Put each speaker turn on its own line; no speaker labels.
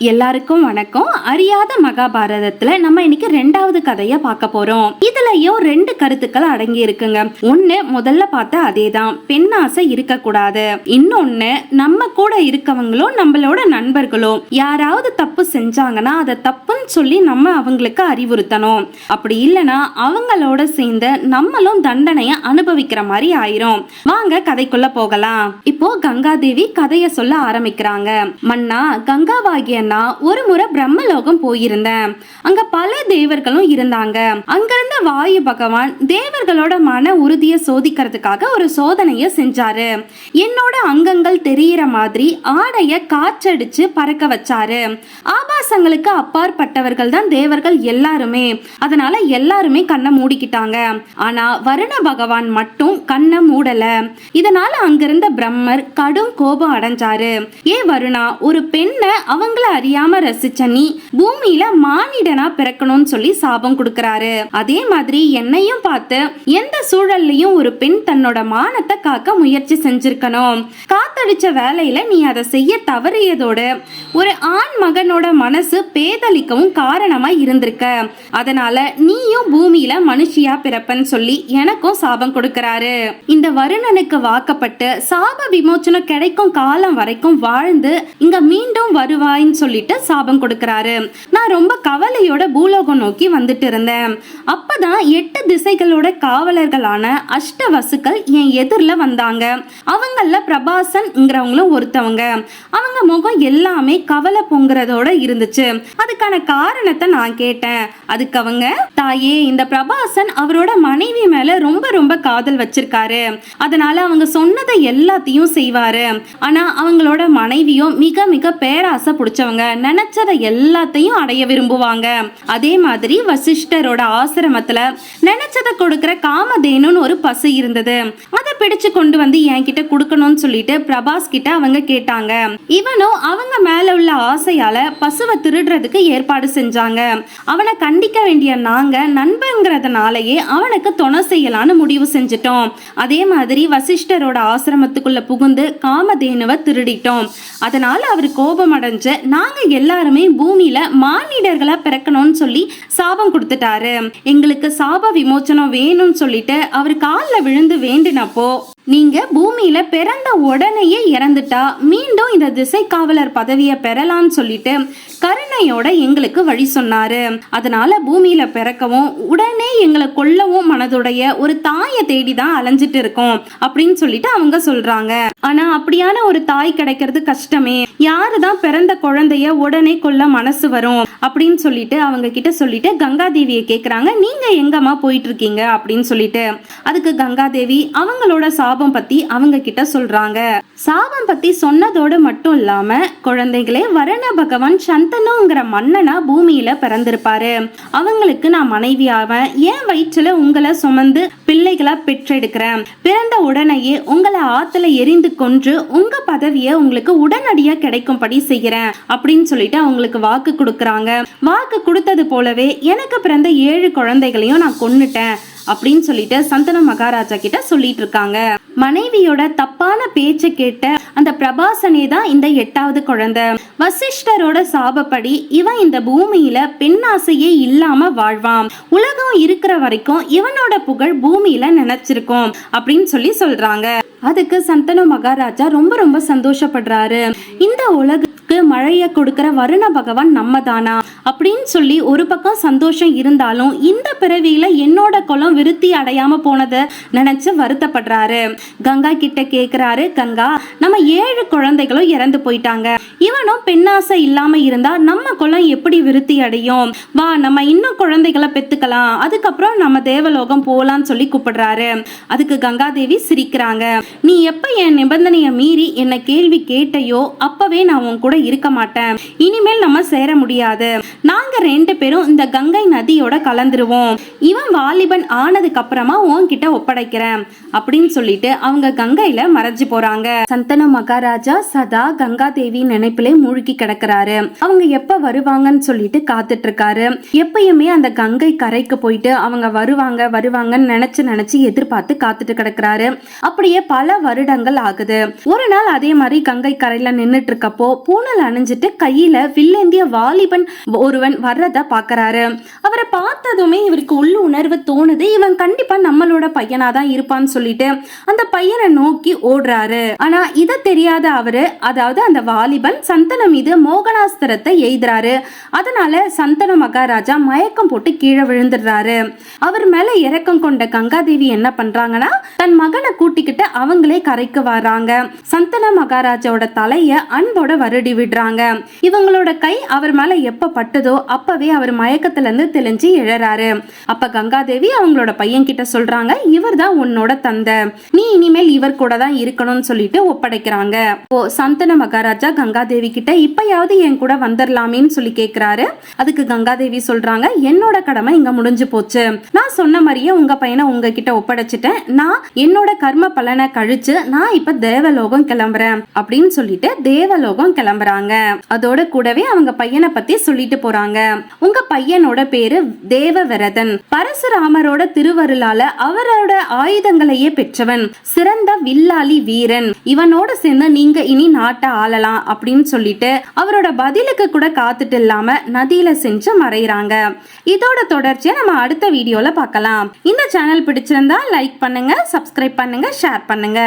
எல்லாருக்கும் வணக்கம். அறியாத மகாபாரதத்துல நம்ம இன்னைக்கு 2வது கதைய பார்க்க போறோம். இதுலயும் 2 கருத்துக்கள் அடங்கி இருக்குங்க. ஒண்ணு முதல்ல பார்த்த அதேதான், பெண் ஆசை இருக்க கூடாது. இன்னொன்னு, நம்ம கூட இருக்கவங்களும் நம்மளோட நண்பர்களும் யாராவது தப்பு செஞ்சாங்கன்னா அதை தப்புன்னு சொல்லி நம்ம அவங்களுக்கு அறிவுறுத்தணும். அப்படி இல்லைன்னா அவங்களோட சேர்ந்து நம்மளும் தண்டனைய அனுபவிக்கிற மாதிரி ஆயிரும். வாங்க கதைக்குள்ள போகலாம். இப்போ கங்காதேவி கதைய சொல்ல ஆரம்பிக்கிறாங்க. மன்னா, கங்காவாகிய ஒரு முறை பிரம்மலோகம் போயிருந்தேன். அங்க பல தேவர்களும் இருந்தாங்க. அங்கிருந்த வாயு பகவான் தேவர்களோட மன உறுதிய சோதிக்கிறதுக்காக ஒரு சோதனைய செஞ்சாரு. என்னோட அங்கங்கள் தெரியற மாதிரி ஆடைய காற்றடிச்சு பறக்க வச்சாரு. ஆபாசங்களுக்கு அப்பாற்பட்டவர்கள் தான் தேவர்கள் எல்லாருமே. அதனால எல்லாருமே கண்ணை மூடிக்கிட்டாங்க. ஆனா வருண பகவான் மட்டும் கண்ணை மூடல. இதனால அங்கிருந்த பிரம்மர் கடும் கோபம் அடைஞ்சாரு. ஏ வருணா, ஒரு பெண்ணை அவங்கள அறியாம ரசிச்ச நீ பூமியில மானிடனா பிறக்கணும்னு சொல்லி சாபம் கொடுக்கறாரு. அதே மாதிரி என்னையும் பார்த்து எந்த சூழல்லையும் ஒரு பெண் தன்னோட மானத்தை காக்க முயற்சி செஞ்சிருக்கணும். காத்தடிச்ச வேலையில நீ அதை செய்ய தவறியதோடு ஒரு ஆண் மகனோட மனசு பேதலிக்கவும் காரணமா இருந்திருக்க. அதனால நீயும் பூமியில மனுஷியா பிறப்பன்னு சொல்லி எனக்கும் சாபம் கொடுக்கறாரு. இந்த வருணனுக்கு வாக்கப்பட்டு சாப விமோச்சனம் கிடைக்கும் காலம் வரைக்கும் வாழ்ந்து இங்க மீண்டும் வருவாயின்னு சொல்லிட்டு சாபம் கொடுக்கறாரு. நான் ரொம்ப கவலையோட பூலோகம் நோக்கி வந்துட்டு இருந்தேன். அப்பதான் 8 திசைகளோட காவலர்களான அஷ்டவசுக்கள் என் எதிரில வந்தாங்க. அவங்கள பிரபாசன்ங்கிறவங்களும் ஒருத்தவங்க. அவங்க முகம் எல்லாமே கவலை பொங்குறதோட இருந்துச்சு. அதுக்கான காரணத்தை நான் கேட்டேன். அதுக்கு அவங்க, தாயே, இந்த பிரபாசன் அவரோட மனைவி மேல ரொம்ப ரொம்ப காதல் வச்சிருக்காரு. அதனால அவங்க சொன்னதை எல்லாத்தையும் செய்வாரு. ஆனா அவங்களோட மனைவியும் மிக மிக பேராசை பிடிச்சவங்க. நினைச்சதை எல்லாத்தையும் அடைய விரும்புவாங்க. அதே மாதிரி வசிஷ்டரோட ஆசிரமத்துல நினைச்சதை கொடுக்கிற காமதேனுன்னு ஒரு பசு இருந்தது. அதை பிடிச்சு கொண்டு வந்து என்கிட்ட கொடுக்கணும்னு சொல்லிட்டு பிரபாஸ் கிட்ட அவங்க கேட்டாங்க. இவனும் அவங்க மேல உள்ள ஆசையால பசுவை திருடுறதுக்கு ஏற்பாடு செஞ்சாங்க. அவனை கண்டிக்க வேண்டிய நாங்க நண்பங்கிறதுனாலயே அவனுக்கு துணை செய்யலான்னு முடிவு செஞ்சிட்டோம். அதே மாதிரி வசிஷ்டரோட ஆசிரமத்துக்குள்ள புகுந்து காமதேனுவை திருடிட்டோம். அதனால அவர் கோபம் அடைஞ்சு நாங்க எல்லாருமே பூமியில மானிடர்களா பிறக்கணும்னு சொல்லி சாபம் கொடுத்துட்டாரு. எங்களுக்கு சாப விமோச்சனம் வேணும்னு சொல்லிட்டு அவர் காலில் விழுந்து வேண்டினப்போ, நீங்க பூமியில பிறந்த உடனேயே இறந்துட்டா மீண்டும் இந்த திசை காவலர் பதவியை பெறலாம்னு சொல்லிட்டு கருணையோட எங்களுக்கு வழி சொன்னாரு. அதனால பூமியில பிறக்கவும் உடனே எங்களை கொல்லவும் மனதுடைய ஒரு தாயை தேடிதான் அலைஞ்சிட்டு இருக்கோம் அப்படின்னு சொல்லிட்டு அவங்க சொல்றாங்க. ஆனா அப்படியான ஒரு தாய் கிடைக்கிறது கஷ்டமே. யாருதான் பிறந்த குழந்தைய உடனே கொல்ல மனசு வரும் அப்படின்னு சொல்லிட்டு அவங்க கிட்ட சொல்லிட்டு கங்காதேவியை கேக்குறாங்க, நீங்க எங்கம்மா போயிட்டு இருக்கீங்க அப்படின்னு சொல்லிட்டு. அதுக்கு கங்காதேவி அவங்களோட சாபம் பத்தி அவங்க கிட்ட சொல்றாங்க. சாபம் பத்தி சொன்னதோடு மட்டும் இல்லாம, குழந்தைகளே, வருண பகவான் சந்தனுங்கிற மன்னனா பூமியில பிறந்திருப்பாரு. அவங்களுக்கு நான் மனைவியாவ என் வயிற்றுல உங்களை சுமந்து பிள்ளைகளா பெற்றெடுக்கிறேன். பிறந்த உடனேயே உங்களை ஆத்துல எரிந்து கொன்று உங்க பதவியை உங்களுக்கு உடனடியா கிடைக்கும்படி செய்யறேன் அப்படின்னு சொல்லிட்டு அவங்களுக்கு வாக்கு கொடுக்கறாங்க. வாக்கு கொடுத்தது போலவே எனக்கு பிறந்த 7 குழந்தைகளையும் நான் கொன்னுட்டேன் அப்படின்னு சொல்லிட்டு சந்தனு மகாராஜா கிட்ட சொல்லிட்டு இருக்காங்க. மனைவியோட தப்பான பேச்சை கேட்ட அந்த பிரபாசனே தான் இந்த 8வது குழந்தை. வசிஷ்டரோட சாபப்படி இவன் இந்த பூமியில பெண் ஆசையே இல்லாம வாழ்வான். உலகம் இருக்கிற வரைக்கும் இவனோட புகழ் பூமியில நினைச்சிருக்கும் அப்படின்னு சொல்றாங்க. அதுக்கு சந்தனு மகாராஜா ரொம்ப ரொம்ப சந்தோஷப்படுறாரு. இந்த உலகத்துக்கு மழைய கொடுக்கிற வருண பகவான் நம்ம தானா அப்படின்னு சொல்லி ஒரு பக்கம் சந்தோஷம் இருந்தாலும், இந்த பிறவியில என்னோட குலம் விருத்தி அடையாம போனதை நினைச்சு வருத்தப்படுறாரு. கங்கா கிட்ட கேக்குறாரு, கங்கா, நம்ம 7 குழந்தைகளும் இறந்து போயிட்டாங்க. இவனும் பெண்ணாசை இல்லாம இருந்தா நம்ம குலம் எப்படி விருத்தி அடையும்? வா, நம்ம இன்னும் குழந்தைகளை பெத்துக்கலாம், அதுக்கப்புறம் நம்ம தேவலோகம் போலான்னு சொல்லி கூப்பிடுறாரு. அதுக்கு கங்காதேவி சிரிக்கிறாங்க. நீ எப்ப என் நிபந்தனையை மீறி என்ன கேள்வி கேட்டையோ அப்பவே நான் உன் கூட இருக்க மாட்டேன். இனிமேல் நம்ம சேர முடியாது. நாங்க 2 பேரும் இந்த கங்கை நதியோட கலந்துருவோம். இவன் வாலிபன் ஆனதுக்கு அப்புறமா உன்கிட்ட ஒப்படைக்கிறேன் அப்படின்னு சொல்லிட்டு அவங்க கங்கையில மறைஞ்சு போறாங்க. சந்தனு மகாராஜா சதா கங்காதேவி நினைப்பிலே மூழ்கி கிடக்குறாரு. அவங்க எப்ப வருவாங்கன்னு சொல்லிட்டு காத்துட்டு இருக்காரு. எப்பயுமே அந்த கங்கை கரைக்கு போயிட்டு அவங்க வருவாங்கன்னு நினைச்சு எதிர்பார்த்து காத்துட்டு கிடக்குறாரு. அப்படியே பல வருடங்கள் ஆகுது. ஒரு நாள் அதே மாதிரி கங்கை கரையில நின்னுட்டு இருக்கப்போ பூன பூணல் அணிஞ்சிட்டு கையில வில்லேந்திய வாலிபன் ஒருவன் வர்றத பாக்குறாரு. அவரை பார்த்ததுமே இவருக்கு உள்ள உணர்வு தோணுது, இவன் கண்டிப்பா நம்மளோட பையனாதான் இருப்பான்னு சொல்லிட்டு அந்த பையனை நோக்கி ஓடுறாரு. ஆனா இத தெரியாத அவரு, அதாவது அந்த வாலிபன் சந்தன மீது மோகனாஸ்திரத்தை எய்துறாரு. அதனால சந்தன மகாராஜா மயக்கம் போட்டு கீழே விழுந்துடுறாரு. அவர் மேல இறக்கம் கொண்ட கங்காதேவி என்ன பண்றாங்கன்னா தன் மகனை கூட்டிக்கிட்டு அவங்களே கரைக்கு வராங்க. சந்தன மகாராஜாவோட தலைய அன்போட வருடி விடுறாங்க. இவங்களோட கை அவர் மேல எப்ப பட்டதோ அப்பவே அவர் மயக்கத்துல இருந்து தெளிஞ்சு எழறாரு. அப்ப கங்காதேவி அவங்களோட பையன் கிட்ட சொல்றாங்க, இவர் தான் உன்னோட தந்தை, நீ இனிமேல் இவர் கூட தான் இருக்கணும்னு சொல்லிட்டு ஒப்படைக்கிறாங்க. ஓ சந்தன மகாராஜா கங்காதேவி கிட்ட இப்பயாவது என் கூட வந்துடலாமேன்னு சொல்லி கேக்குறாரு. அதுக்கு கங்காதேவி சொல்றாங்க, என்னோட கடமை இங்க முடிஞ்சு போச்சு, நான் சொன்ன மாதிரியே உங்க பையனை உங்ககிட்ட ஒப்படைச்சிட்டேன், நான் என்னோட கர்ம பலனை கழிச்சு நான் இப்ப தேவலோகம் கிளம்புறேன் அப்படின்னு சொல்லிட்டு தேவலோகம் கிளம்புறாங்க. அதோட கூடவே அவங்க பையனை பத்தி சொல்லிட்டு போறாங்க. உங்க பையனோட பேரு தேவவிரதன், பரசுராமரோட திருவருளால அவரோட ஆயுதங்களையே பெற்றவன், சிறந்த வில்லாளி வீரன், இவனோட சேர்ந்து நீங்க இனி நாட்டை ஆளலாம் அப்படின்னு சொல்லிட்டு அவரோட பதிலுக்கு கூட காத்துட்டு இல்லாம நதியில செஞ்சு மறைறாங்க. இதோட தொடர்ச்சியை நம்ம அடுத்த வீடியோல பார்க்கலாம். இந்த சேனல் பிடிச்சிருந்தா லைக் பண்ணுங்க, சப்ஸ்கிரைப் பண்ணுங்க, ஷேர் பண்ணுங்க.